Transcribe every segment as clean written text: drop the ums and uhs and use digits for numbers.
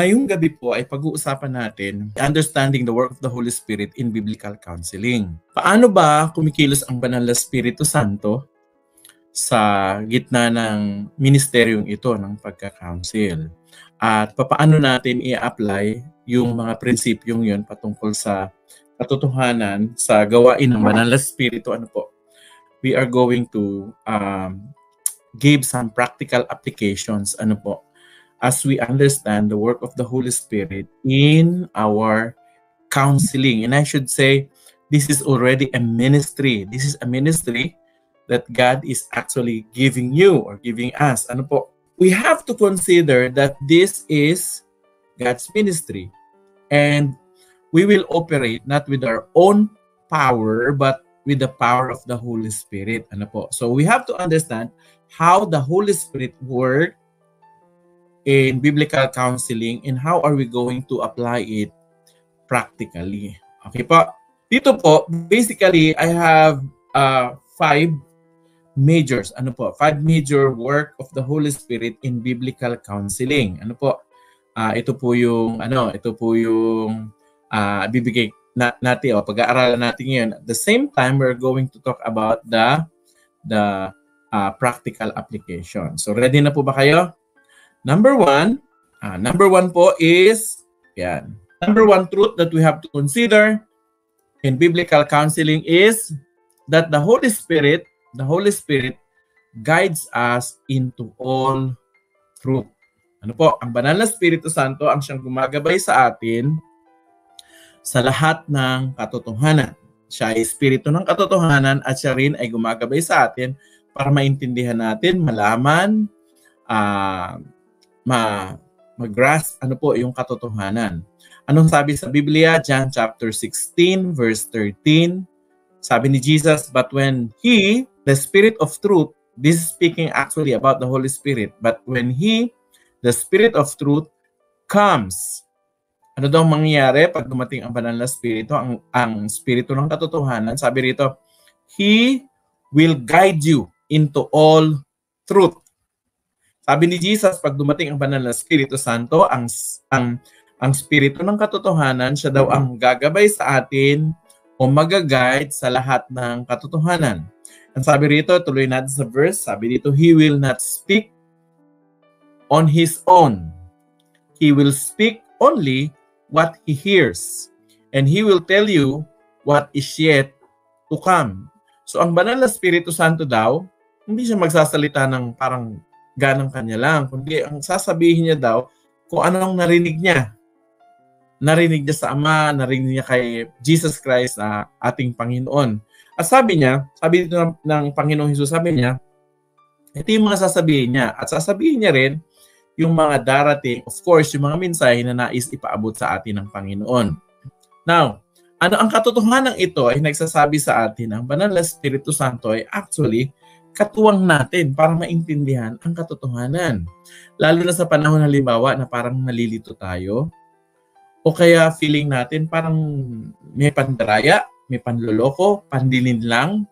Ngayong gabi po ay pag-uusapan natin understanding the work of the Holy Spirit in biblical counseling. Paano ba kumikilos ang banal na Espiritu Santo sa gitna ng ministeryong ito ng pagka-counsel? At paano natin i-apply yung mga prinsipyong yun patungkol sa katotohanan sa gawain ng banal na Espiritu? Ano po? We are going to give some practical applications. Ano po? As we understand the work of the Holy Spirit in our counseling. And I should say, this is already a ministry. This is a ministry that God is actually giving you or giving us. Ano po? We have to consider that this is God's ministry. And we will operate not with our own power, but with the power of the Holy Spirit. Ano po? So we have to understand how the Holy Spirit works in biblical counseling and how are we going to apply it practically. Okay po. Dito po, basically, I have 5 majors. Ano po? 5 major work of the Holy Spirit in biblical counseling. Ano po? Ito po yung bibigay natin o pag-aaralan natin ngayon. At the same time, we're going to talk about the practical application. So ready na po ba kayo? Number one po is, yan. Number one truth that we have to consider in biblical counseling is that the Holy Spirit guides us into all truth. Ano po? Ang banal na Espiritu Santo ang siyang gumagabay sa atin sa lahat ng katotohanan. Siya ay Espiritu ng katotohanan at siya rin ay gumagabay sa atin para maintindihan natin, malaman, mag-grasp ano po yung katotohanan. Anong sabi sa Biblia? John chapter 16 verse 13. Sabi ni Jesus, but when He, the Spirit of truth, this is speaking actually about the Holy Spirit, but when He, the Spirit of truth, comes, ano daw mangyayari pag dumating ang banal na Espiritu, ang Espiritu ng katotohanan? Sabi rito, He will guide you into all truth. Sabi ni Jesus, pag dumating ang banal na Espiritu Santo, ang Espiritu ng katotohanan, siya daw ang gagabay sa atin o mag-guide sa lahat ng katotohanan. Ang sabi rito, tuloy natin sa verse, sabi dito, He will not speak on His own. He will speak only what He hears. And He will tell you what is yet to come. So ang banal na Espiritu Santo daw, hindi siya magsasalita ng parang ganang kanya lang, kundi ang sasabihin niya daw kung ano ang narinig niya. Narinig niya sa Ama, narinig niya kay Jesus Christ na ating Panginoon. At sabi dito ng Panginoong Hesus, sabi niya, ito yung mga sasabihin niya. At sasabihin niya rin yung mga darating, of course, yung mga mensahe na nais ipaabot sa atin ng Panginoon. Now, ano ang katotohanan ito ay nagsasabi sa atin, ang banal na Espiritu Santo ay actually katuwang natin para maintindihan ang katotohanan. Lalo na sa panahon halimbawa na parang nalilito tayo o kaya feeling natin parang may pandaraya, may panloloko, pandilin lang.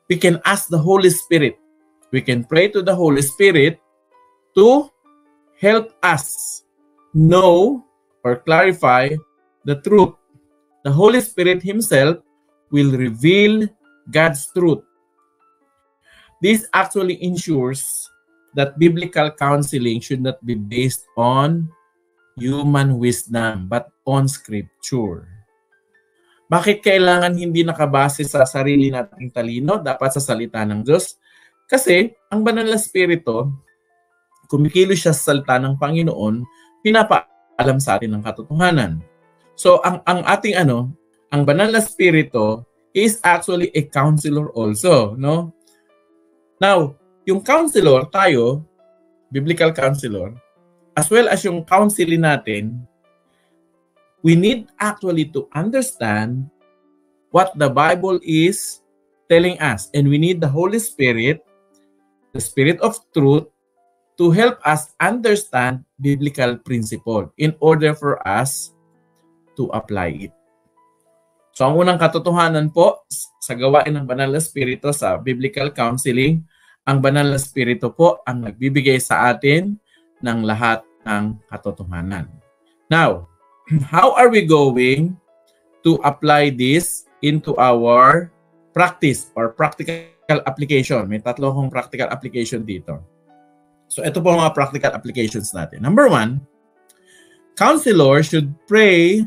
We can ask the Holy Spirit. We can pray to the Holy Spirit to help us know or clarify the truth. The Holy Spirit Himself will reveal God's truth. This actually ensures that biblical counseling should not be based on human wisdom but on Scripture. Bakit kailangan hindi nakabase sa sarili nating talino, dapat sa salita ng Diyos? Kasi ang banal na Espiritu, kumikilos siya sa salita ng Panginoon, pinapaalam sa atin ng katotohanan. So ang banal na Espiritu is actually a counselor also, no? Now, yung counselor tayo, biblical counselor, as well as yung counseling natin, we need actually to understand what the Bible is telling us. And we need the Holy Spirit, the Spirit of truth, to help us understand biblical principle in order for us to apply it. So ang unang katotohanan po sa gawain ng Banal na Espiritu sa biblical counseling, ang Banal na Espiritu po ang nagbibigay sa atin ng lahat ng katotohanan. Now, how are we going to apply this into our practice or practical application? May tatlo akong practical application dito. So ito po mga practical applications natin. Number 1, counselor should pray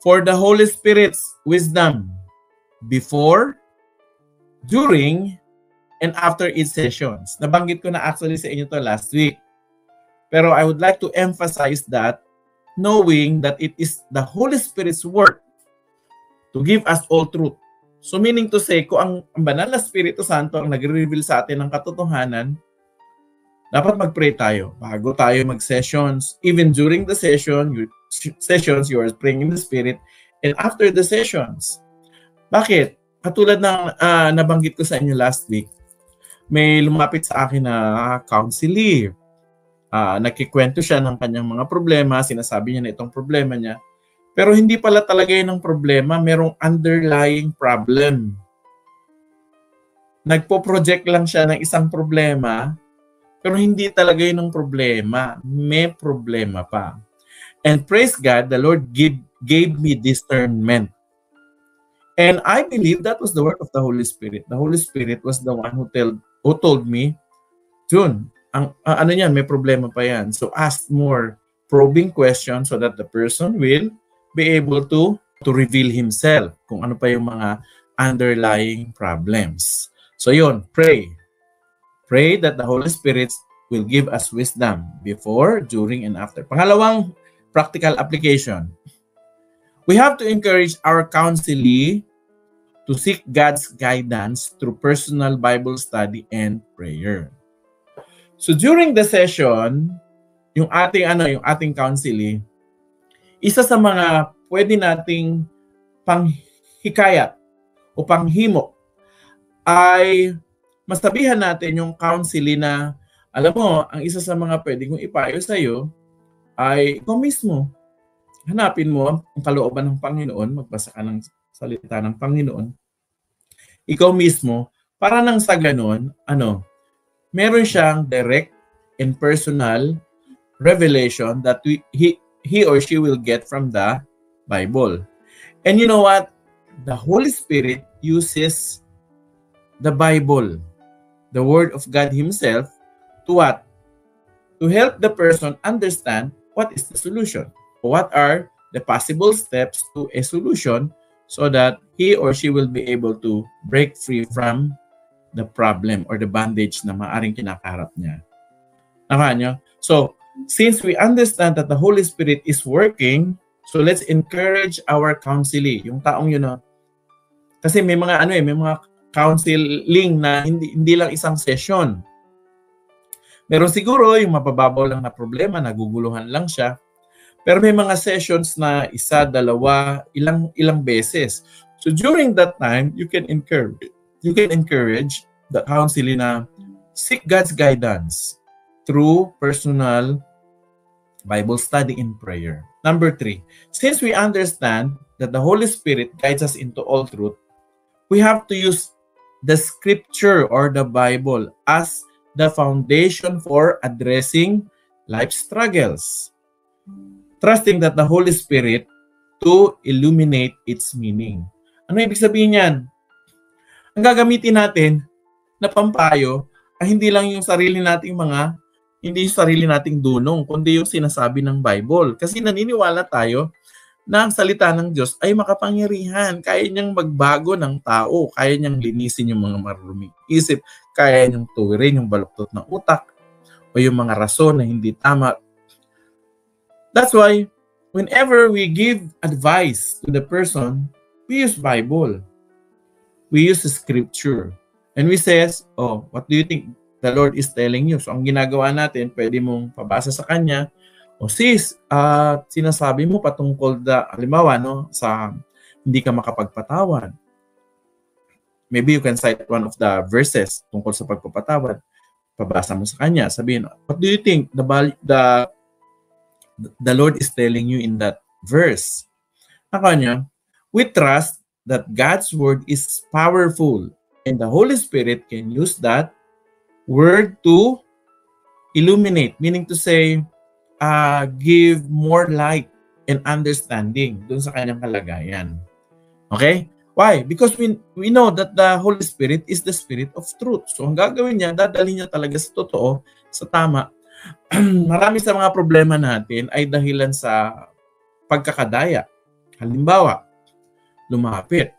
for the Holy Spirit's wisdom before, during, and after each sessions. Nabanggit ko na actually sa inyo to last week. Pero I would like to emphasize that knowing that it is the Holy Spirit's work to give us all truth. So meaning to say, kung ang banal na Espiritu Santo ang nagre-reveal sa atin ng katotohanan, dapat mag-pray tayo bago tayo mag-sessions. Even during the sessions, you are praying in the Spirit. And after the sessions. Bakit? Katulad ng nabanggit ko sa inyo last week, may lumapit sa akin na counselee. Nagkikwento siya ng kanyang mga problema, sinasabi niya na itong problema niya. Pero hindi pala talaga yun ang problema, merong underlying problem. Nagpo-project lang siya ng isang problema, pero hindi talaga yun ang problema. May problema pa. And praise God, the Lord gave me discernment. And I believe that was the work of the Holy Spirit. The Holy Spirit was the one who told me, June, ano yan, may problema pa yan. So ask more probing questions so that the person will be able to reveal himself kung ano pa yung mga underlying problems. So yun, pray. Pray that the Holy Spirit will give us wisdom before, during, and after. Pangalawang practical application. We have to encourage our counselee to seek God's guidance through personal Bible study and prayer. So during the session, yung ating counselee, isa sa mga pwede nating panghikayat o panghimo ay masabihan natin yung counselee na, alam mo, ang isa sa mga pwede kong ipayo sa iyo ay ikaw mismo. Hanapin mo ang kalooban ng Panginoon, magbasa ka ng salita ng Panginoon. Ikaw mismo, para nang sa ganon, meron siyang direct and personal revelation that he or she will get from the Bible. And you know what? The Holy Spirit uses the Bible, the Word of God Himself, to what? To help the person understand what is the solution. What are the possible steps to a solution so that he or she will be able to break free from the problem or the bondage na maaring kinakaharap niya. Nakanya? So, since we understand that the Holy Spirit is working, so let's encourage our counselee, yung taong yun. Kasi may mga may mga counseling na hindi lang isang session. Meron siguro yung mapababaw lang na problema, naguguluhan lang siya. Pero may mga sessions na isa, dalawa, ilang beses. So during that time, you can encourage the counselee na seek God's guidance through personal Bible study and prayer. Number 3, since we understand that the Holy Spirit guides us into all truth, we have to use the Scripture or the Bible as the foundation for addressing life struggles, trusting that the Holy Spirit to illuminate its meaning. Ano ibig sabihin yan? Ang gagamitin natin na pampayo ay hindi lang yung sarili nating hindi yung sarili nating dunong, kundi yung sinasabi ng Bible. Kasi naniniwala tayo na ang salita ng Diyos ay makapangyarihan. Kaya niyang magbago ng tao, kaya niyang linisin yung mga maruruming isip, kaya niyang tuwirin yung baluktot ng utak o yung mga rason na hindi tama. That's why whenever we give advice to the person, we use Bible. We use the Scripture. And we says, oh, what do you think the Lord is telling you? So ang ginagawa natin, pwede mong pabasa sa Kanya, o sis, sinasabi mo patungkol halimbawa, sa hindi ka makapagpatawad. Maybe you can cite one of the verses tungkol sa pagpapatawad. Pabasa mo sa Kanya. Sabihin, what do you think the Lord is telling you in that verse? Kanya, we trust that God's word is powerful and the Holy Spirit can use that word to illuminate, meaning to say, give more light and understanding dun sa kanyang kalagayan. Okay? Why? Because we know that the Holy Spirit is the Spirit of truth. So ang gagawin niya, dadalhin niya talaga sa totoo, sa tama. Marami sa mga problema natin ay dahilan sa pagkakadaya. Halimbawa, lumapit,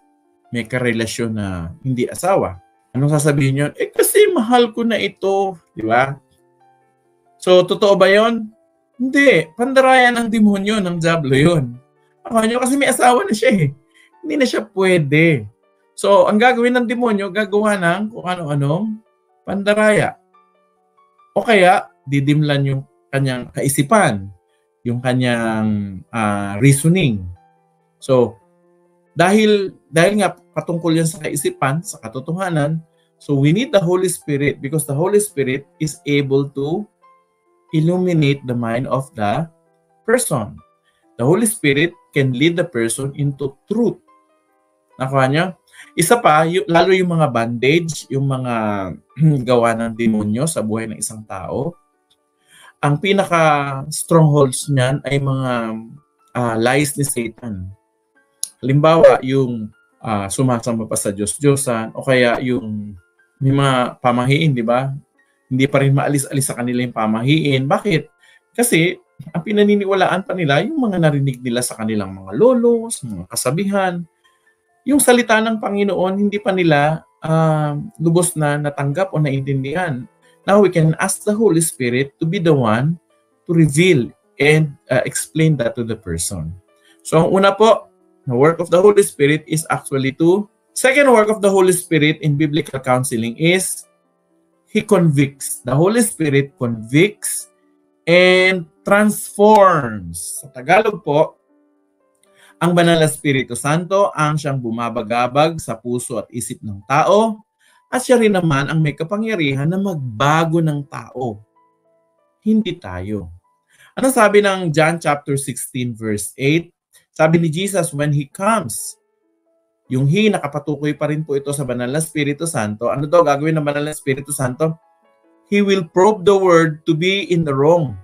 may karelasyon na hindi asawa. Anong sasabihin niyo? Kasi mahal ko na ito. Di ba? So, totoo ba yon? Hindi. Pandarayan ng demonyo, ng diablo yun. Kasi may asawa na siya eh. Hindi na siya pwede. So, ang gagawin ng demonyo, gagawa ng kung ano-anong pandaraya. O kaya, didimlan yung kanyang kaisipan, yung kanyang reasoning. So, dahil nga patungkol yan sa kaisipan, sa katotohanan, so we need the Holy Spirit because the Holy Spirit is able to illuminate the mind of the person. The Holy Spirit can lead the person into truth. Nakuha niyo? Isa pa, lalo yung mga bandage, yung mga gawa ng demonyo sa buhay ng isang tao, ang pinaka-strongholds niyan ay mga lies ni Satan. Halimbawa, yung sumasamba pa sa Diyos-Diyosan o kaya yung may mga pamahiin, di ba? Hindi pa rin maalis-alis sa kanila yung pamahiin. Bakit? Kasi ang pinaniniwalaan pa nila yung mga narinig nila sa kanilang mga lolos, mga kasabihan. Yung salita ng Panginoon, hindi pa nila lubos na natanggap o naintindihan. Now we can ask the Holy Spirit to be the one to reveal and explain that to the person. So ang una po, the work of the Holy Spirit is actually second work of the Holy Spirit in biblical counseling is He convicts. The Holy Spirit convicts and transforms. Sa Tagalog po, ang Banal na Espiritu Santo ang siyang bumabagabag sa puso at isip ng tao at siya rin naman ang may kapangyarihan na magbago ng tao. Hindi tayo. Ano sabi ng John chapter 16 verse 8? Sabi ni Jesus, when He comes, yung He, nakapatukoy pa rin po ito sa Banal na Espiritu Santo. Ano daw gagawin ng Banal na Espiritu Santo? He will probe the word to be in the wrong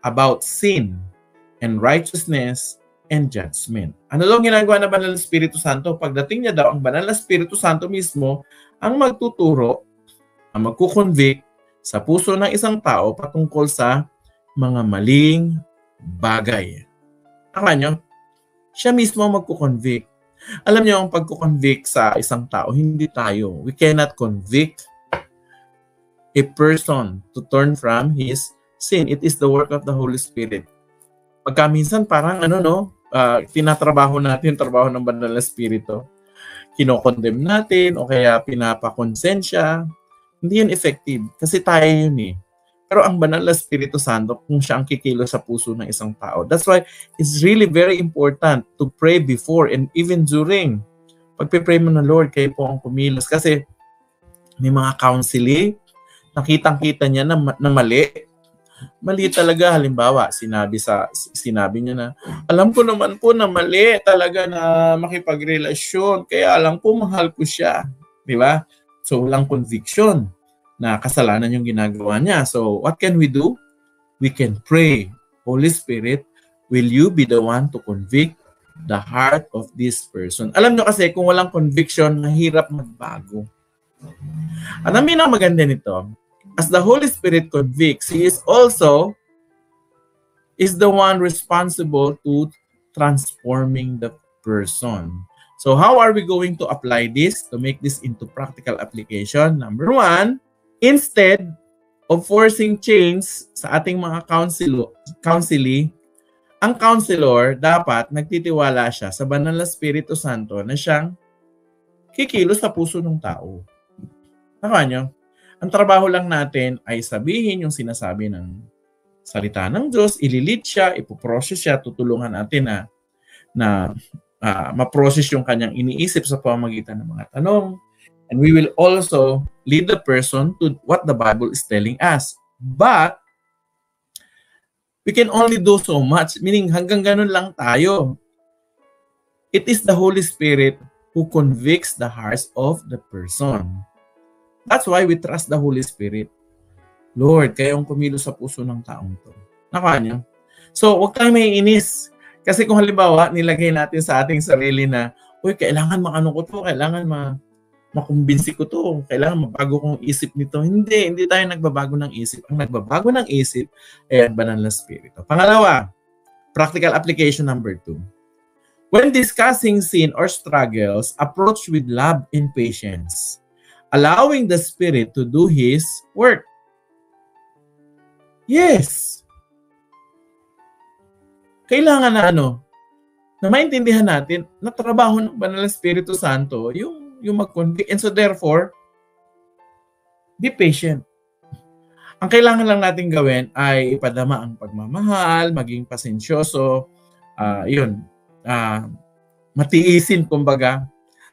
about sin and righteousness and judgment. Ano daw ginagawa ng Banal na Espiritu Santo? Pagdating niya daw, ang Banal na Espiritu Santo mismo ang magtuturo, ang magkukonvict sa puso ng isang tao patungkol sa mga maling bagay. Tama nyo? Siya mismo magkukonvict. Alam niyo, ang pagkukonvict sa isang tao, hindi tayo. We cannot convict a person to turn from his sin. It is the work of the Holy Spirit. Pagka minsan parang tinatrabaho natin, trabaho ng Banal na Espiritu. Kinokondem natin o kaya pinapakonsensya. Hindi yun effective kasi tayo yun eh. Pero ang Banal na Espiritu Santo, kung siya ang kikilos sa puso ng isang tao. That's why it's really very important to pray before and even during. Pagpe-pray mo na, Lord, kayo po ang kumilos. Kasi may mga counseling, nakitang-kita niya na mali. Mali talaga. Halimbawa, sinabi niya na, alam ko naman po na mali talaga na makipagrelasyon. Kaya alam ko, mahal ko siya. Di ba? So, walang conviction na kasalanan yung ginagawa niya. So, what can we do? We can pray. Holy Spirit, will you be the one to convict the heart of this person? Alam nyo kasi, kung walang conviction, mahirap magbago. At ang maganda nito, as the Holy Spirit convicts, He is the one responsible to transforming the person. So, how are we going to apply this to make this into practical application? Number one, instead of forcing change sa ating mga counselee, ang counselor dapat nagtitiwala siya sa Banal na Espiritu Santo na siyang kikilos sa puso ng tao. Nakuha nyo? Ang trabaho lang natin ay sabihin yung sinasabi ng salita ng Diyos, ililit siya, ipoprocess siya, tutulungan natin na ma-process yung kanyang iniisip sa pamamagitan ng mga tanong. And we will also lead the person to what the Bible is telling us. But we can only do so much, meaning hanggang ganun lang tayo. It is the Holy Spirit who convicts the hearts of the person. That's why we trust the Holy Spirit. Lord, kayo ang kumilos sa puso ng taong to. Nakuha niyo? So, huwag tayong maiinis. Kasi kung halimbawa, nilagay natin sa ating sarili na, uy, kailangan makano ko to, kailangan makumbinsi ko to, kailangan mabago kong isip nito. Hindi tayo nagbabago ng isip. Ang nagbabago ng isip ay ang banal na spirito. Pangalawa, practical application number 2. When discussing sin or struggles, approach with love and patience, allowing the Spirit to do His work. Yes. Kailangan na na maintindihan natin na trabaho ng Banal na Espiritu Santo yung mag-convict. And so therefore, be patient. Ang kailangan lang natin gawin ay ipadama ang pagmamahal, maging pasensyoso, matiisin kumbaga.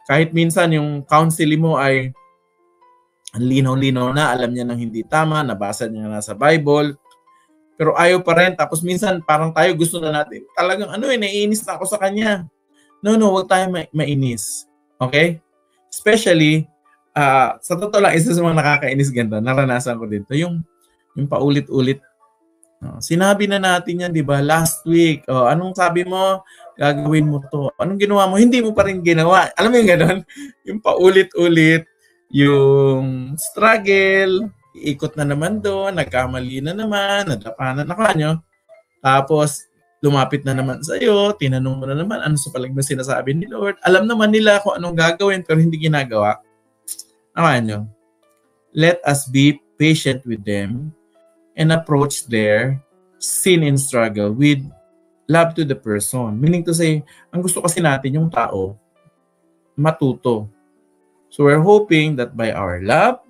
Kahit minsan yung counseling mo ay ang linaw-linaw na, alam niya nang hindi tama, nabasa niya na sa Bible, pero ayaw pa rin. Tapos minsan parang tayo gusto na natin, talagang naiinis na ako sa kanya. No, huwag tayo mainis. Okay? Especially, sa totoo lang, isa sa mga nakakainis ganda, naranasan ko dito, yung paulit-ulit. Sinabi na natin yan, di ba? Last week, anong sabi mo? Gagawin mo to. Anong ginawa mo? Hindi mo pa rin ginawa. Alam mo yung gano'n? Yung paulit-ulit, yung struggle, iikot na naman doon, nagkamali na naman, nadapanan na kanyo. Tapos, lumapit na naman sa iyo, tinanong mo na naman, ano sa palagay sinasabi ni Lord. Alam naman nila kung anong gagawin, pero hindi ginagawa. Kanyo. Let us be patient with them and approach their sin and struggle with love to the person. Meaning to say, ang gusto kasi natin yung tao matuto. So we're hoping that by our love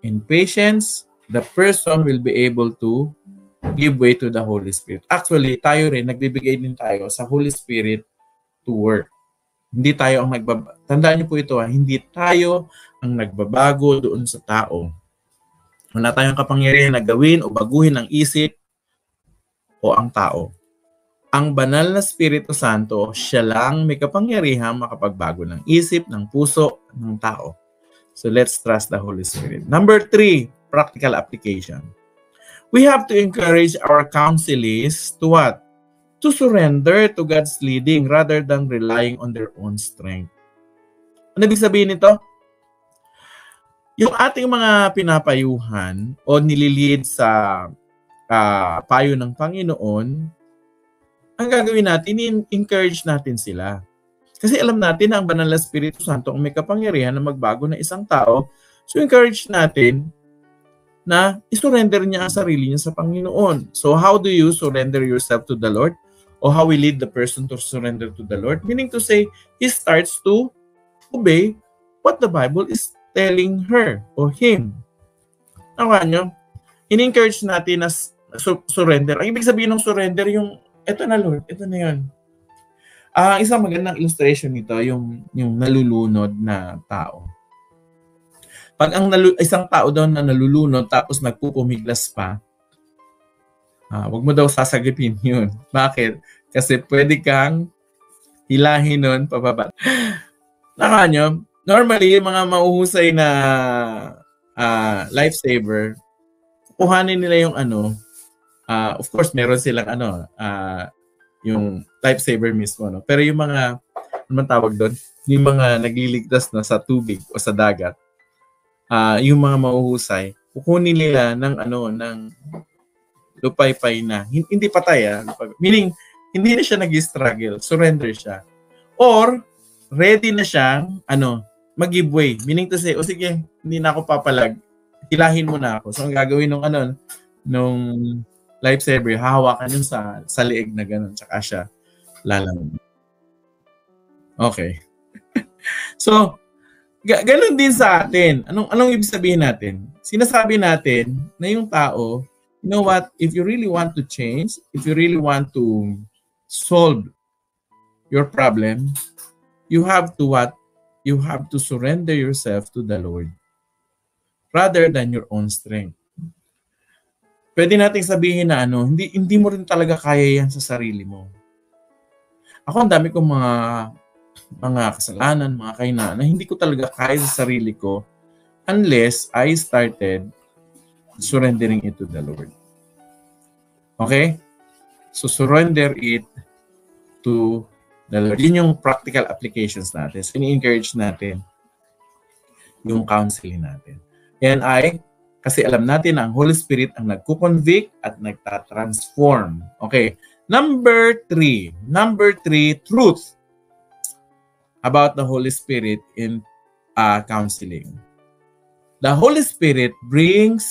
and patience, the person will be able to give way to the Holy Spirit. Actually, tayo rin, nagbibigay din tayo sa Holy Spirit to work. Hindi tayo ang nagbabago. Tandaan niyo po ito, hindi tayo ang nagbabago doon sa tao. Wala tayong kapangyarihan na gawin o baguhin ang isip o ang tao. Ang banal na Espiritu Santo, siya lang may kapangyarihan makapagbago ng isip, ng puso, ng tao. So let's trust the Holy Spirit. Number 3, practical application. We have to encourage our counselees to what? To surrender to God's leading rather than relying on their own strength. Ano ibig sabihin nito? Yung ating mga pinapayuhan o nililid sa payo ng Panginoon, ang gagawin natin, encourage natin sila. Kasi alam natin na ang Banal na Espiritu Santo ang may kapangyarihan na magbago ng isang tao. So encourage natin na isurrender niya ang sarili niya sa Panginoon. So how do you surrender yourself to the Lord? Or how we lead the person to surrender to the Lord? Meaning to say, he starts to obey what the Bible is telling her or him. Nakuha nyo? In-encourage natin na surrender. Ang ibig sabihin ng surrender, yung eto na Lord, eto na yun. Isang magandang illustration nito, yung nalulunod na tao. Pag ang isang tao daw na nalulunod tapos nagpupumiglas pa, wag mo daw sasagipin yun. Bakit? Kasi pwede kang hilahin nun pababa. Nakanyo, normally, yung mga mauhusay na lifesaver, kuhanin nila yung of course, meron silang yung lifesaver mismo. No? Pero yung mga, ano tawag doon? Yung mga nagliligtas na sa tubig o sa dagat, yung mga mauhusay, kukunin nila ng lupay-pay na. Hindi patay, meaning, hindi na siya nag-struggle, surrender siya. Or, ready na siyang, mag-give way. Meaning to say, sige, hindi na ako papalag, hilahin mo na ako. So, ang gagawin nung lifesaver, hahawakan yun sa liig na gano'n, tsaka siya lalangon. Okay. So, gano'n din sa atin. Anong ibig sabihin natin? Sinasabi natin na yung tao, you know what, if you really want to change, if you really want to solve your problem, you have to what? You have to surrender yourself to the Lord rather than your own strength. Pwede nating sabihin na hindi mo rin talaga kaya yan sa sarili mo. Ako, ang dami kong mga kasalanan, mga kahinaan na hindi ko talaga kaya sa sarili ko unless I started surrendering it to the Lord. Okay? So surrender it to the Lord. Yun yung practical applications natin. So ini-encourage natin yung counseling natin. Yan ay kasi alam natin na ang Holy Spirit ang nagko-convict at nagta-transform. Okay. Number three, truth about the Holy Spirit in counseling. The Holy Spirit brings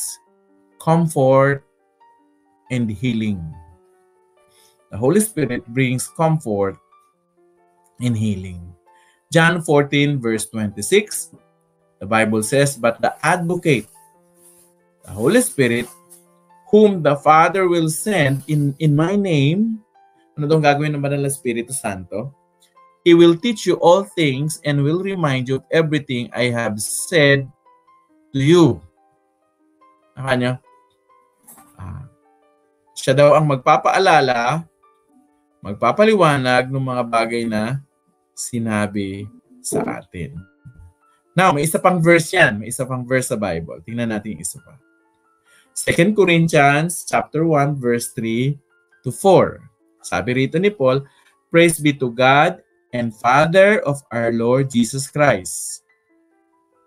comfort and healing. The Holy Spirit brings comfort and healing. John 14 verse 26, the Bible says, "But the Advocate, the Holy Spirit, whom the Father will send in my name," ano itong gagawin ng Banal na Espiritu Santo? "He will teach you all things and will remind you of everything I have said to you." Nakanya? Siya daw ang magpapaalala, magpapaliwanag ng mga bagay na sinabi sa atin. Now, may isa pang verse yan. May isa pang verse sa Bible. Tingnan natin yung isa pa. 2 Corinthians chapter 1 verse 3 to 4. Sabi rito ni Paul, "Praise be to God and Father of our Lord Jesus Christ,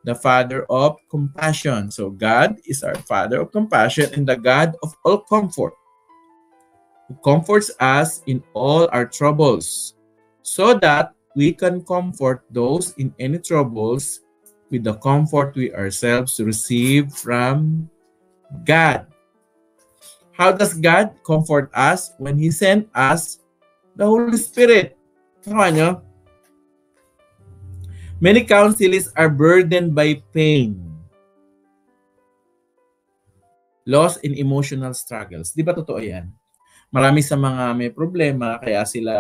the Father of compassion." So God is our Father of compassion and the God of all comfort, who comforts us in all our troubles, so that we can comfort those in any troubles with the comfort we ourselves receive from God. How does God comfort us? When He sent us the Holy Spirit. Tama nyo? Many counselors are burdened by pain, loss, and emotional struggles. Di ba totoo yan? Marami sa mga may problema, kaya sila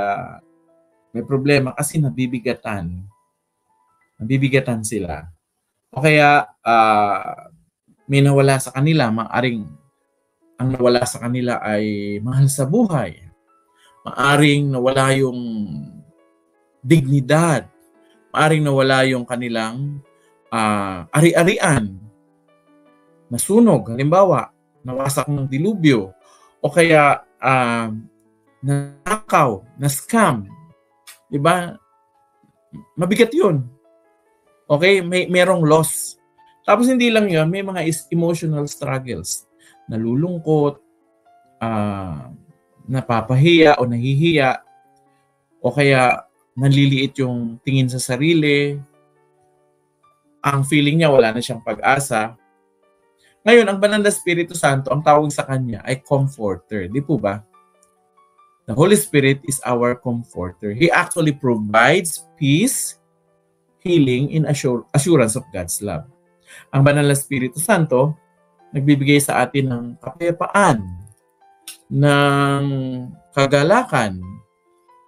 may problema kasi nabibigatan. Nabibigatan sila. O kaya may nawala sa kanila, maaring ang nawala sa kanila ay mahal sa buhay. Maaring nawala yung dignidad. Maaring nawala yung kanilang ari-arian. Nasunog, halimbawa, nawasak ng dilubyo. O kaya nanakaw, na-scam. Diba? Mabigat yun. Okay? Merong loss. Tapos hindi lang yun, may mga emotional struggles. Nalulungkot, napapahiya o nahihiya, o kaya naliliit yung tingin sa sarili, ang feeling niya wala na siyang pag-asa. Ngayon, ang Banal na Espiritu Santo, ang tawag sa kanya ay comforter. Di po ba? The Holy Spirit is our comforter. He actually provides peace, healing, and assurance of God's love. Ang Banal na Espiritu Santo, nagbibigay sa atin ng kapayapaan, ng kagalakan,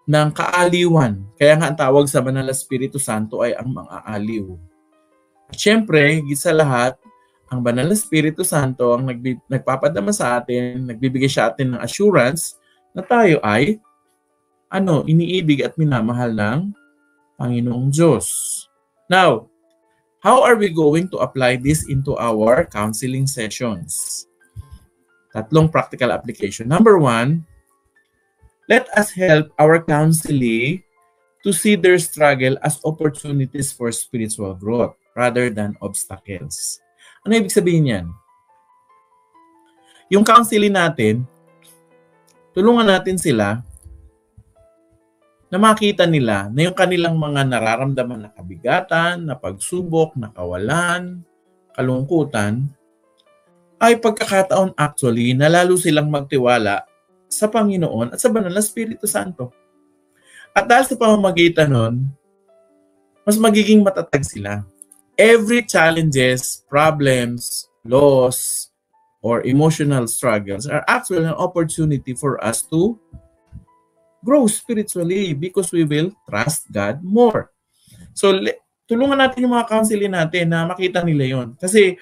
ng kaaliwan. Kaya nga ang tawag sa Banal na Espiritu Santo ay ang mang-aaliw. At syempre, higit sa lahat, ang Banal na Espiritu Santo ang nagpapadama sa atin, nagbibigay sa atin ng assurance na tayo ay iniibig at minamahal ng Panginoong Diyos. Now, how are we going to apply this into our counseling sessions? Tatlong practical application. Number 1, let us help our counselee to see their struggle as opportunities for spiritual growth rather than obstacles. Ano ibig sabihin yan? Yung counseling natin, tulungan natin sila na makita nila na yung kanilang mga nararamdaman na kabigatan, na pagsubok, na kawalan, kalungkutan, ay pagkakataon actually na lalo silang magtiwala sa Panginoon at sa Banal na Espiritu Santo. At dahil sa pamamagitan nun, mas magiging matatag sila. Every challenges, problems, loss, or emotional struggles are actually an opportunity for us to grow spiritually because we will trust God more. So, tulungan natin yung mga counseling natin na makita nila yon. Kasi,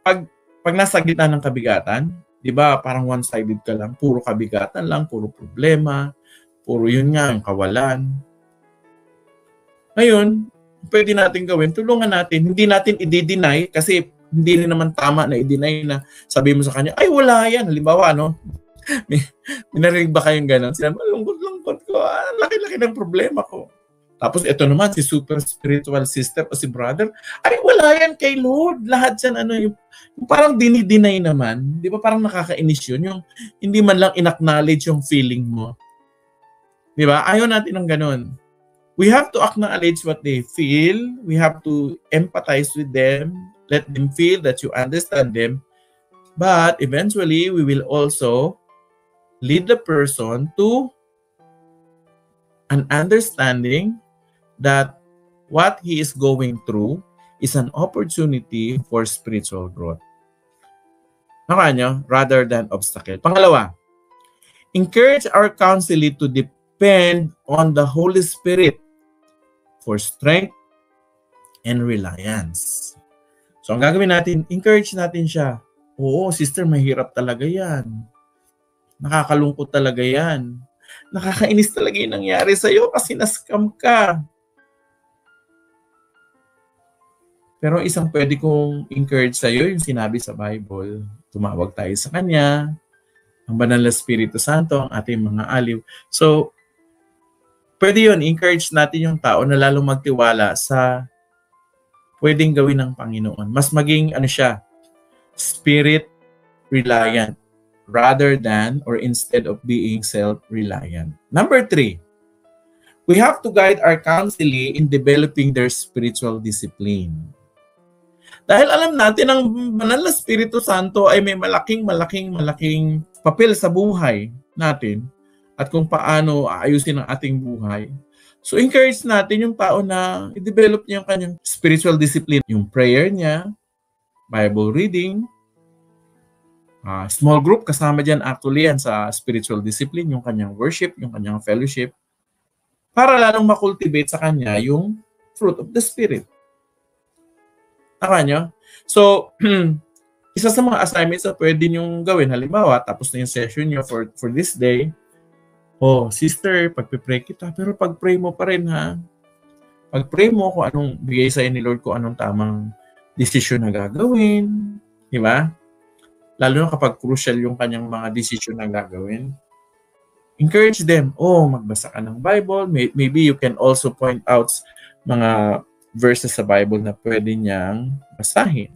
pag nasa gitna ng kabigatan, di ba, parang one-sided ka lang, puro kabigatan lang, puro problema, puro yun nga, yung kawalan. Ngayon, pwede natin gawin, tulungan natin, hindi natin i-deny kasi hindi rin naman tama na i-deny na sabi mo sa kanya, ay wala yan. Halimbawa, May, may narinig ba kayong gano'n? Sinabi, lungkot-lungkot ko. Laki-laki ng problema ko. Tapos ito naman, si super spiritual sister o si brother, ay wala yan kay Lord. Lahat yan, yung parang dinideny naman. Di ba parang nakakainis yun? Yung hindi man lang in-acknowledge yung feeling mo. Di ba? Ayaw natin ng ganun. We have to acknowledge what they feel. We have to empathize with them. Let them feel that you understand them. But eventually, we will also lead the person to an understanding that what he is going through is an opportunity for spiritual growth. Rather than obstacle. Pangalawa, encourage our counselee to depend on the Holy Spirit for strength and reliance. So ang gagawin natin, encourage natin siya. Oo, sister, mahirap talaga yan. Nakakalungkot talaga yan. Nakakainis talaga yung nangyari sa'yo kasi na-scam ka. Pero isang pwede kong encourage sa'yo, yung sinabi sa Bible, tumawag tayo sa Kanya, ang Banal na Espiritu Santo, ang ating mga aliw. So, pwede yun, encourage natin yung tao na lalong magtiwala sa pwedeng gawin ng Panginoon. Mas maging, spirit-reliant rather than or instead of being self-reliant. Number 3, we have to guide our counselee in developing their spiritual discipline. Dahil alam natin ang Banal na Espiritu Santo ay may malaking papel sa buhay natin at kung paano aayusin ang ating buhay. So encourage natin yung tao na i-develop niya yung kanyang spiritual discipline. Yung prayer niya, Bible reading, small group, kasama dyan actually yan sa spiritual discipline, yung kanyang worship, yung kanyang fellowship, para lalong makultivate sa kanya yung fruit of the Spirit. Tama nyo? So, isa sa mga assignments na pwede nyong gawin, halimbawa, tapos na yung session nyo for this day, sister, pagpipray kita, pero pag-pray mo pa rin ha. Pag-pray mo kung anong bigay sa'yo ni Lord, kung anong tamang decision na gagawin. Di ba? Lalo na kapag crucial yung kanyang mga decision na gagawin. Encourage them. Magbasa ka ng Bible. Maybe you can also point out mga verses sa Bible na pwede niyang basahin.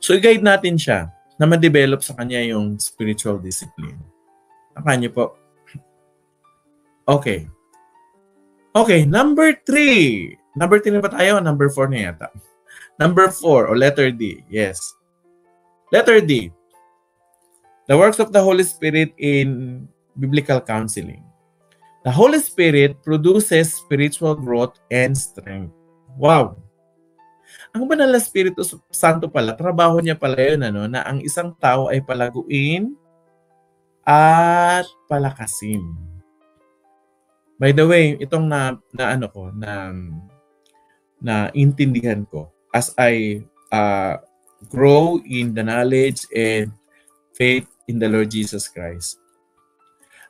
So, i-guide natin siya na ma-develop sa kanya yung spiritual discipline. Akala niyo po. Okay. Okay, number 3. Number 3 na ba tayo? Number 4 na yata. Number 4, or letter D. Yes. Letter D. The works of the Holy Spirit in biblical counseling. The Holy Spirit produces spiritual growth and strength. Wow! Ang Banal na Espiritu Santo pala, trabaho niya pala yun, na ang isang tao ay palaguin at palakasin. By the way, itong na intindihan ko as I grow in the knowledge and faith in the Lord Jesus Christ.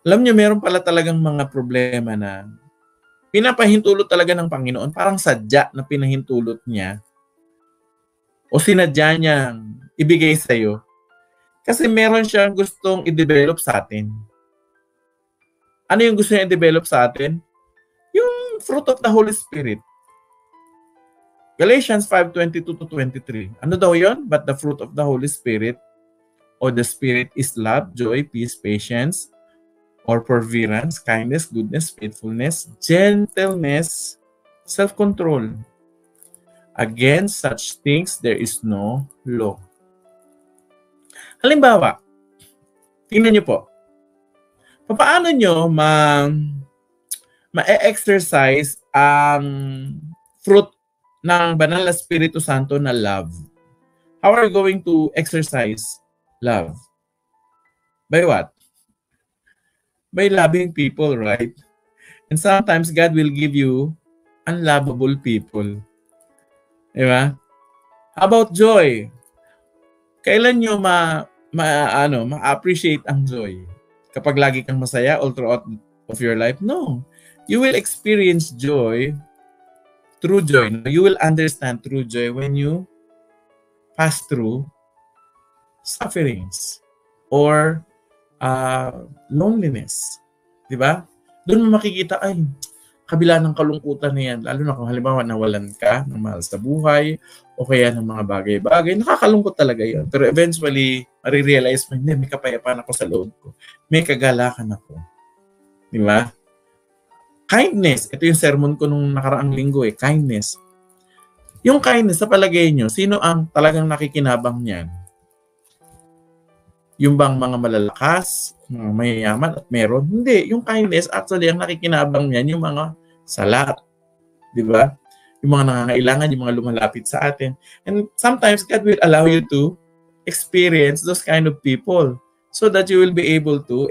Alam niyo, meron pala talagang mga problema na pinapahintulot talaga ng Panginoon, parang sadya na pinahintulot niya o sinadya niyang ibigay sa iyo. Kasi meron siyang gustong i-develop sa atin. Ano yung gusto niya i-develop sa atin? Yung fruit of the Holy Spirit. Galatians 5:22-23. Ano daw yun? But the fruit of the Holy Spirit or the Spirit is love, joy, peace, patience, or perseverance, kindness, goodness, faithfulness, gentleness, self-control. Against such things, there is no law. Halimbawa, tingnan niyo po, paano nyo ma-exercise ang fruit ng Banal na Espiritu Santo na love? How are you going to exercise love? By what? By loving people, right? And sometimes God will give you unlovable people. Diba? How about joy? Kailan nyo ma-appreciate ang joy? Kapag lagi kang masaya all throughout of your life? No. You will experience joy through joy. You will understand through joy when you pass through sufferings or loneliness. Di ba? Doon mo makikita, ay, kabila ng kalungkutan na yan, lalo na kung halimbawa nawalan ka ng mahal sa buhay o kaya ng mga bagay-bagay, nakakalungkot talaga yun. Pero eventually, marirealize mo, hindi, may kapayapaan ako sa loob ko. May kagalakan ako. Di ba? Kindness. Ito yung sermon ko nung nakaraang linggo kindness. Yung kindness, sa palagay nyo, sino ang talagang nakikinabang niyan? Yung bang mga malalakas, mga mayayaman at meron? Hindi. Yung kindness, actually, ang nakikinabang niyan, yung mga salat. Di ba? Yung mga nangangailangan, yung mga lumalapit sa atin. And sometimes, God will allow you to experience those kind of people so that you will be able to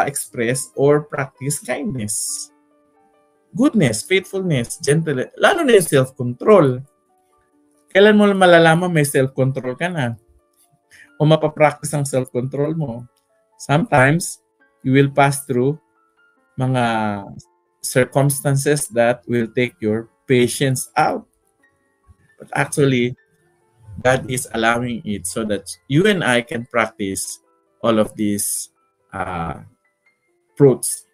express or practice kindness. Goodness, faithfulness, gentleness, lalo na yung self-control. Kailan mo malalaman may self-control ka na? O mapapractice ang self-control mo? Sometimes, you will pass through mga circumstances that will take your patience out. But actually, God is allowing it so that you and I can practice all of these fruits.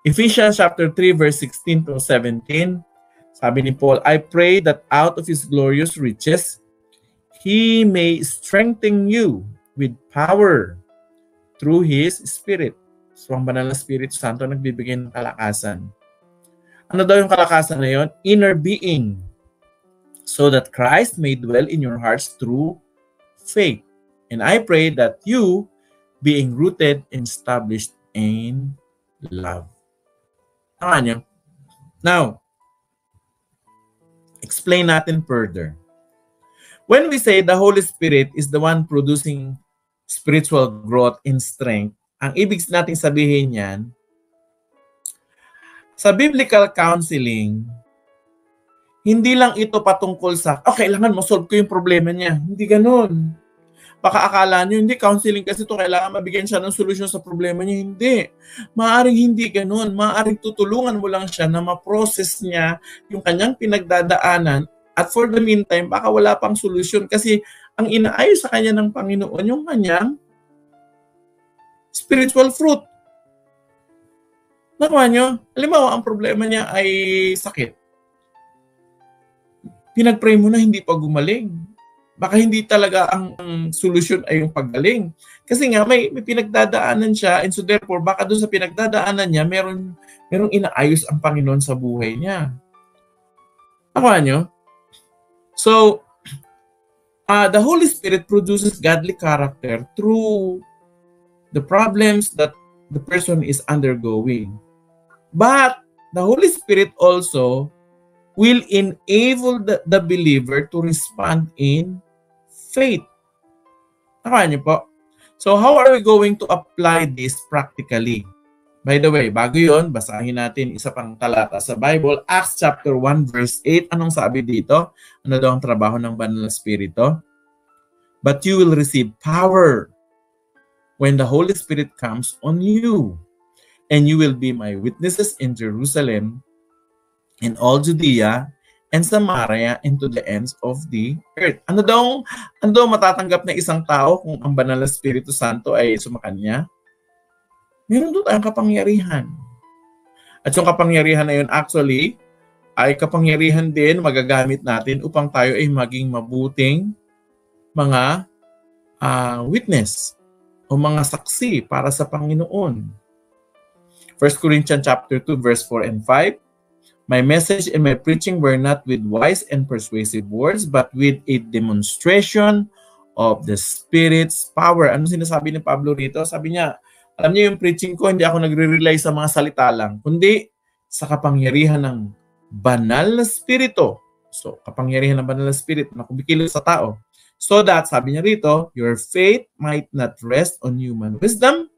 Ephesians chapter 3, verse 16 to 17, sabi ni Paul, I pray that out of His glorious riches, He may strengthen you with power through His Spirit. So, ang banal na Espiritu Santo nagbibigay ng kalakasan. Ano daw yung kalakasan na yun? Inner being. So that Christ may dwell in your hearts through faith. And I pray that you, being rooted and established in love. Tama niyo? Now, explain natin further. When we say the Holy Spirit is the one producing spiritual growth and strength, ang ibig natin sabihin yan, sa biblical counseling, hindi lang ito patungkol sa, kailangan mo-solve ko yung problema niya. Hindi ganun. Baka akala nyo, hindi, counseling kasi ito, kailangan mabigyan siya ng solusyon sa problema niya. Hindi. Maaring hindi ganun. Maaring tutulungan mo lang siya na ma-process niya yung kanyang pinagdadaanan. At for the meantime, baka wala pang solusyon kasi ang inaayos sa kanya ng Panginoon yung kanyang spiritual fruit. Nakuha nyo? Halimbawa, ang problema niya ay sakit. Pinag-pray mo na hindi pa gumaling. Baka hindi talaga ang solusyon ay yung paggaling. Kasi nga may pinagdadaanan siya and so therefore baka doon sa pinagdadaanan niya merong inaayos ang Panginoon sa buhay niya. Nakuha nyo? So, the Holy Spirit produces godly character through the problems that the person is undergoing. But the Holy Spirit also will enable the believer to respond in faith. Nakuha niyo po? So how are we going to apply this practically? By the way, bago yun, basahin natin isa pang talata sa Bible, Acts chapter 1 verse 8. Anong sabi dito? Ano daw ang trabaho ng Banal na Espiritu? But you will receive power when the Holy Spirit comes on you, and you will be my witnesses in Jerusalem, in all Judea, and Samaria, and to the ends of the earth. Ano daw matatanggap na isang tao kung ang Banal na Espiritu Santo ay sumakanya? Meron doon tayong kapangyarihan. At yung kapangyarihan na yun actually ay kapangyarihan din magagamit natin upang tayo ay maging mabuting mga witness o mga saksi para sa Panginoon. 1 Corinthians chapter 2 verse 4 and 5. My message and my preaching were not with wise and persuasive words, but with a demonstration of the Spirit's power. Ano sinasabi ni Pablo rito? Sabi niya, alam niyo yung preaching ko, hindi ako nagre-rely sa mga salita lang, kundi sa kapangyarihan ng banal na Espiritu. So, kapangyarihan ng banal na Espiritu na kumikilos sa tao. So that, sabi niya rito, your faith might not rest on human wisdom,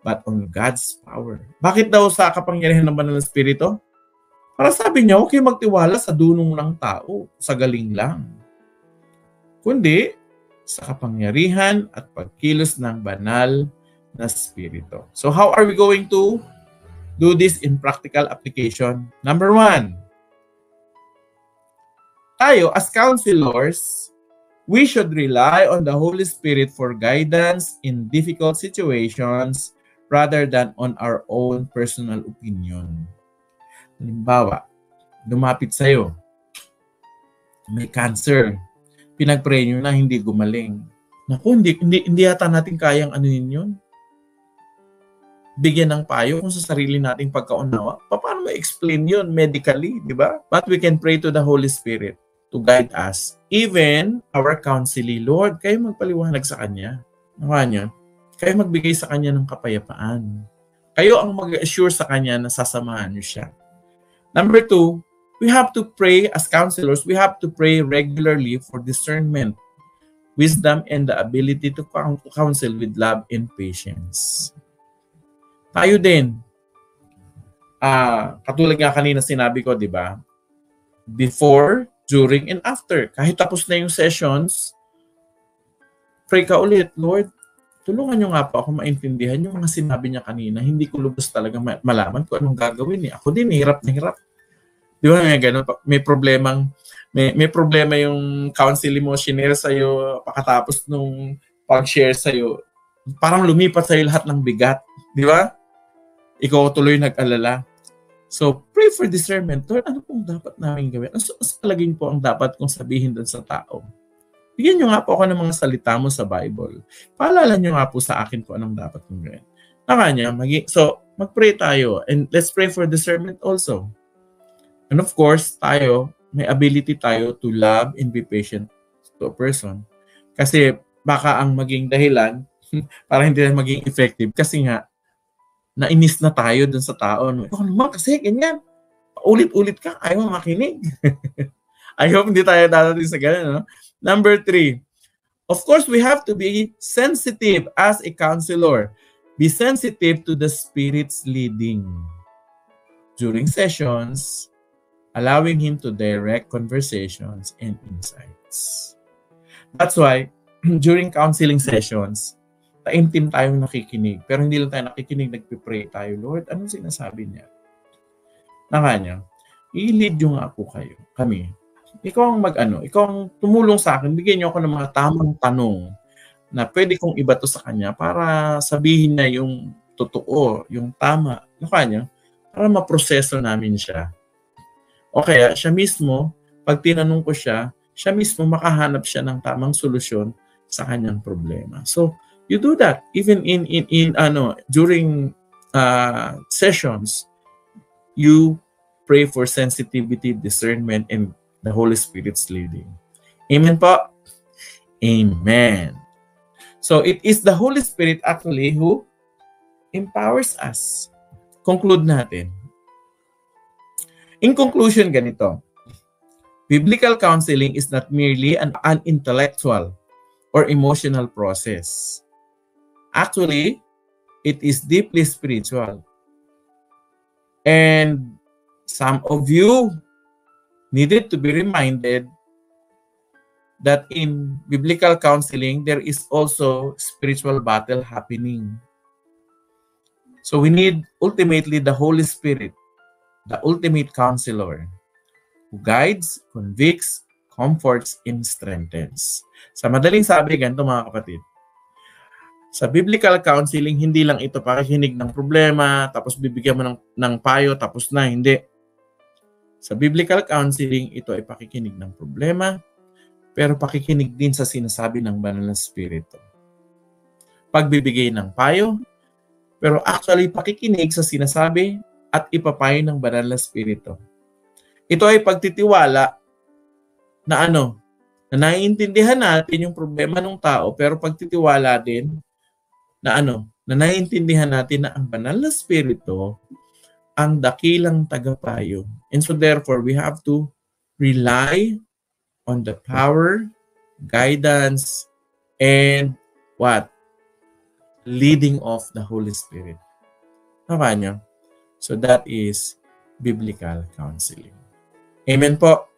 but on God's power. Bakit daw sa kapangyarihan ng banal na Espiritu? Para sabi niya, okay magtiwala sa dunong ng tao, sa galing lang. Kundi sa kapangyarihan at pagkilos ng banal na Espiritu. So how are we going to do this in practical application? Number 1, tayo as counselors, we should rely on the Holy Spirit for guidance in difficult situations, rather than on our own personal opinion. Halimbawa, lumapit sa'yo, may cancer, pinag-pray nyo na hindi gumaling. Naku, hindi yata natin kayang anuhin yun. Bigyan ng payo kung sa sarili nating pagkaunawa. Paano ma-explain yun medically, di ba? But we can pray to the Holy Spirit to guide us. Even our counselee, Lord, kayo magpaliwanag sa Kanya. Nakuha nyo? Kayo magbigay sa Kanya ng kapayapaan. Kayo ang mag-assure sa Kanya na sasamahan nyo siya. Number 2, we have to pray as counselors, we have to pray regularly for discernment, wisdom, and the ability to counsel with love and patience. Tayo din, katulad nga kanina sinabi ko, di ba? Before, during, and after. Kahit tapos na yung sessions, pray ka ulit, Lord, tulungan nyo nga po ako maintindihan yung mga sinabi niya kanina. Hindi ko lubos talaga malaman kung anong gagawin. Ako din, hirap na hirap. Di ba may ganun? May problema yung counseling mo, shinare sa'yo, pakatapos nung pag-share sa'yo, parang lumipat sa'yo lahat ng bigat. Di ba? Ikaw tuloy nag-alala. So, pray for discernment. Lord, ano pong dapat namin gawin? Ano palaging po ang dapat kong sabihin doon sa tao? Bigyan nyo nga po ako ng mga salita mo sa Bible. Paalala nyo nga po sa akin kung anong dapat kong gawin. So, mag-pray tayo. And let's pray for discernment also. And of course, tayo, may ability tayo to love and be patient to a person. Kasi baka ang maging dahilan para hindi na maging effective. Kasi nga, nainis na tayo dun sa tao. Ikaw naman kasi, ganyan. Ulit-ulit ka, ayaw makinig. I hope hindi tayo dadating sa ganyan. No? Number 3, of course, we have to be sensitive as a counselor. Be sensitive to the Spirit's leading. During sessions, allowing Him to direct conversations and insights. That's why, during counseling sessions, taimtim tayong nakikinig. Pero hindi lang tayo nakikinig, nagpipray tayo. Lord, anong sinasabi niya? Niya, i-lead nyo nga po kami. Ikaw ang ikaw ang tumulong sa akin, bigyan niyo ako ng mga tamang tanong na pwede kong ibato sa Kanya para sabihin niya yung totoo, yung tama. Niya, para maproseso namin siya. O kaya, siya mismo, pag tinanong ko siya mismo makahanap siya ng tamang solusyon sa kanyang problema. So, you do that even during sessions. You pray for sensitivity, discernment, and the Holy Spirit's leading. Amen po? Amen. So it is the Holy Spirit actually who empowers us. Conclude natin. In conclusion, ganito. Biblical counseling is not merely an intellectual or emotional process. Actually, it is deeply spiritual. And some of you needed to be reminded that in biblical counseling, there is also spiritual battle happening. So we need ultimately the Holy Spirit, the ultimate counselor, who guides, convicts, comforts, and strengthens. Sa madaling sabi, ganito mga kapatid, sa biblical counseling, hindi lang ito pakikinig ng problema, tapos bibigyan mo ng payo, tapos na, hindi. Sa biblical counseling, ito ay pakikinig ng problema, pero pakikinig din sa sinasabi ng Banal na Espiritu. Pagbibigay ng payo, pero actually pakikinig sa sinasabi at ipapayo ng Banal na Espiritu. Ito ay pagtitiwala na na naiintindihan natin yung problema ng tao, pero pagtitiwala din na na naiintindihan natin na ang Banal na Espiritu ang dakilang tagapayo. And so therefore, we have to rely on the power, guidance, and leading of the Holy Spirit. Tama nyo? So that is biblical counseling. Amen po.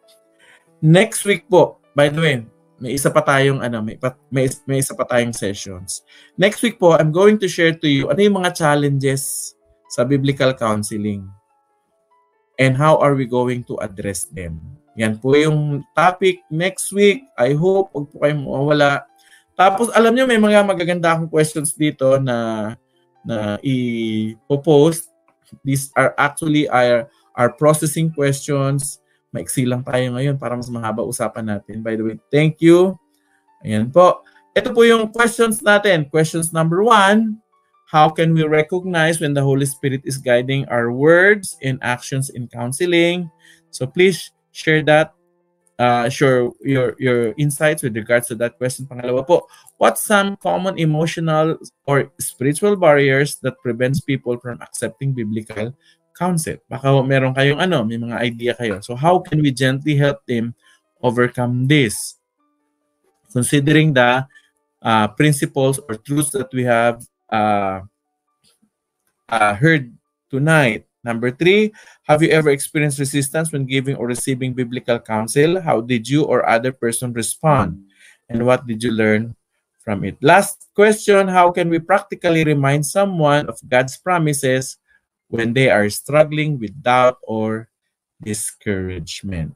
Next week po, by the way, may isa pa tayong may isa pa tayong sessions. Next week po, I'm going to share to you ano yung mga challenges sa biblical counseling and how are we going to address them. Yan po yung topic next week. I hope huwag po kayong mawawala. Tapos alam nyo, may mga magaganda akong questions dito na na i-post. These are actually our processing questions. Maiksi lang tayo ngayon para mas mahaba usapan natin. By the way, thank you. Ayan po. Ito po yung questions natin. Questions number 1, how can we recognize when the Holy Spirit is guiding our words and actions in counseling? So please share that, share your insights with regards to that question. Pangalawa po, what's some common emotional or spiritual barriers that prevents people from accepting biblical counsel? Baka meron kayong may mga idea kayo. So how can we gently help them overcome this? Considering the principles or truths that we have heard tonight. Number 3, have you ever experienced resistance when giving or receiving biblical counsel? How did you or other person respond? And what did you learn from it? Last question, how can we practically remind someone of God's promises when they are struggling with doubt or discouragement?